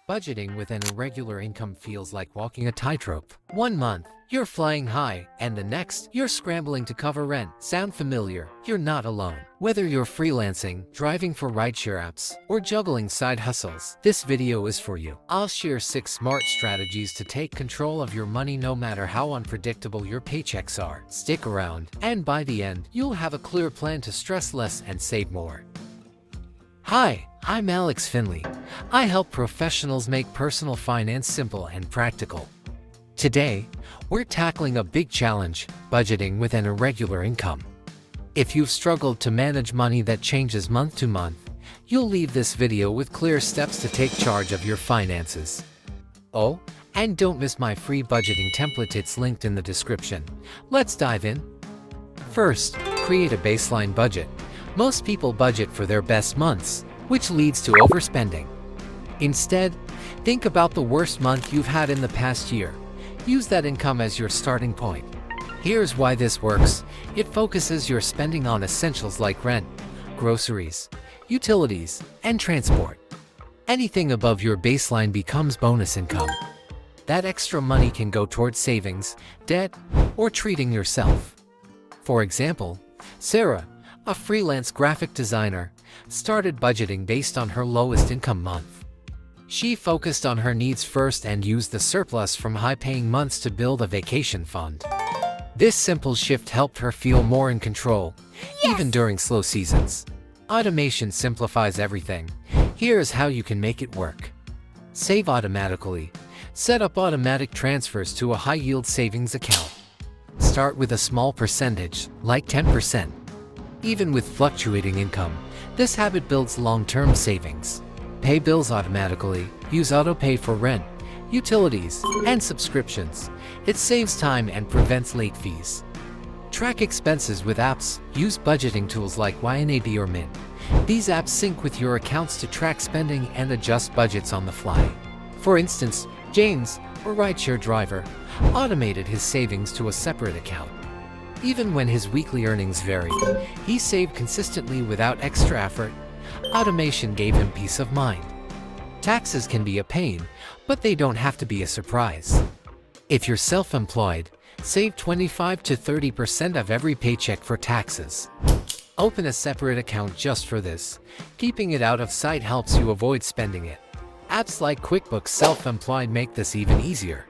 Budgeting with an irregular income feels like walking a tightrope. One month, you're flying high, and the next, you're scrambling to cover rent. Sound familiar? You're not alone. Whether you're freelancing, driving for rideshare apps, or juggling side hustles, this video is for you. I'll share 6 smart strategies to take control of your money no matter how unpredictable your paychecks are. Stick around, and by the end, you'll have a clear plan to stress less and save more. Hi, I'm Alex Finley. I help professionals make personal finance simple and practical. Today, we're tackling a big challenge, budgeting with an irregular income. If you've struggled to manage money that changes month to month, you'll leave this video with clear steps to take charge of your finances. Oh, and don't miss my free budgeting template, it's linked in the description. Let's dive in. First, create a baseline budget. Most people budget for their best months, which leads to overspending. Instead, think about the worst month you've had in the past year. Use that income as your starting point. Here's why this works. It focuses your spending on essentials like rent, groceries, utilities, and transport. Anything above your baseline becomes bonus income. That extra money can go towards savings, debt, or treating yourself. For example, Sarah, a freelance graphic designer, started budgeting based on her lowest income month. She focused on her needs first and used the surplus from high-paying months to build a vacation fund. This simple shift helped her feel more in control, even during slow seasons. Automation simplifies everything. Here's how you can make it work. Save automatically. Set up automatic transfers to a high-yield savings account. Start with a small percentage, like 10%. Even with fluctuating income, this habit builds long-term savings. Pay bills automatically. Use autopay for rent, utilities, and subscriptions. It saves time and prevents late fees. Track expenses with apps. Use budgeting tools like YNAB or Mint. These apps sync with your accounts to track spending and adjust budgets on the fly. For instance, James, a rideshare driver, automated his savings to a separate account. Even when his weekly earnings varied, he saved consistently without extra effort. Automation gave him peace of mind. Taxes can be a pain, but they don't have to be a surprise. If you're self-employed, save 25 to 30% of every paycheck for taxes. Open a separate account just for this. Keeping it out of sight helps you avoid spending it. Apps like QuickBooks Self-Employed make this even easier.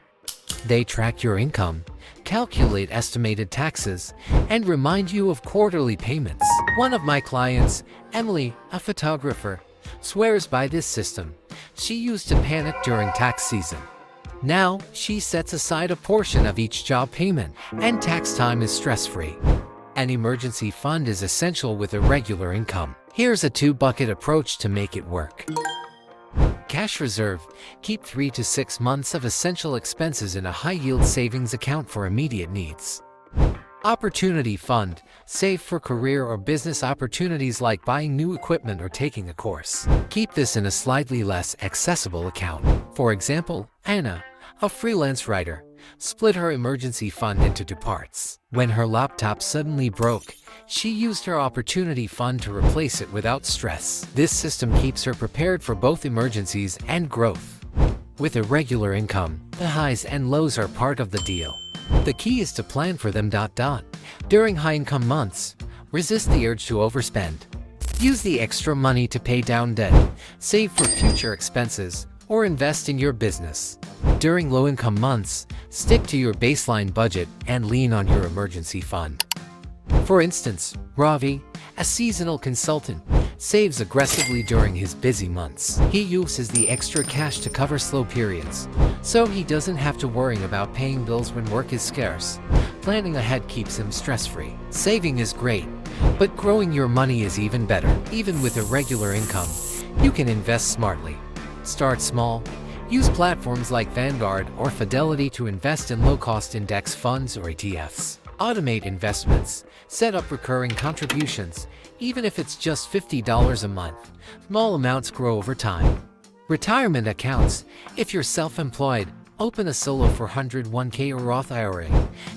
They track your income, calculate estimated taxes, and remind you of quarterly payments. One of my clients, Emily, a photographer, swears by this system. She used to panic during tax season. Now, she sets aside a portion of each job payment, and tax time is stress-free. An emergency fund is essential with irregular income. Here's a 2-bucket approach to make it work. Cash reserve. Keep 3 to 6 months of essential expenses in a high-yield savings account for immediate needs. Opportunity fund. Save for career or business opportunities like buying new equipment or taking a course. Keep this in a slightly less accessible account. For example, Anna, a freelance writer, split her emergency fund into 2 parts. When her laptop suddenly broke, she used her opportunity fund to replace it without stress. This system keeps her prepared for both emergencies and growth. With irregular income, the highs and lows are part of the deal. The key is to plan for them. During high-income months, resist the urge to overspend. Use the extra money to pay down debt, save for future expenses, or invest in your business. During low-income months, stick to your baseline budget and lean on your emergency fund. For instance, Ravi, a seasonal consultant, saves aggressively during his busy months. He uses the extra cash to cover slow periods, so he doesn't have to worry about paying bills when work is scarce. Planning ahead keeps him stress-free. Saving is great, but growing your money is even better. Even with irregular income, you can invest smartly. Start small. Use platforms like Vanguard or Fidelity to invest in low-cost index funds or ETFs. Automate investments. Set up recurring contributions, even if it's just $50 a month. Small amounts grow over time. Retirement accounts. If you're self-employed, open a solo 401k or Roth IRA.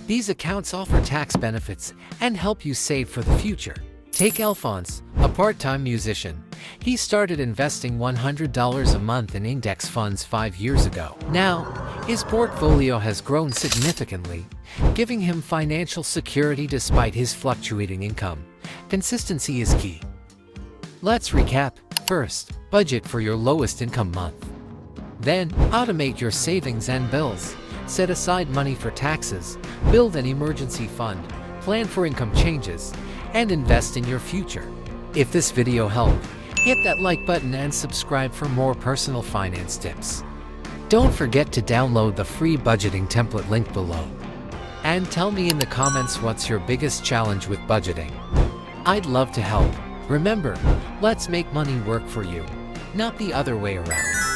These accounts offer tax benefits and help you save for the future. Take Alphonse, a part-time musician. He started investing $100 a month in index funds 5 years ago. Now, his portfolio has grown significantly, giving him financial security despite his fluctuating income. Consistency is key. Let's recap. First, budget for your lowest income month. Then, automate your savings and bills. Set aside money for taxes, build an emergency fund, plan for income changes, and invest in your future. If this video helped, hit that like button and subscribe for more personal finance tips. Don't forget to download the free budgeting template link below. And tell me in the comments what's your biggest challenge with budgeting. I'd love to help. Remember, let's make money work for you, not the other way around.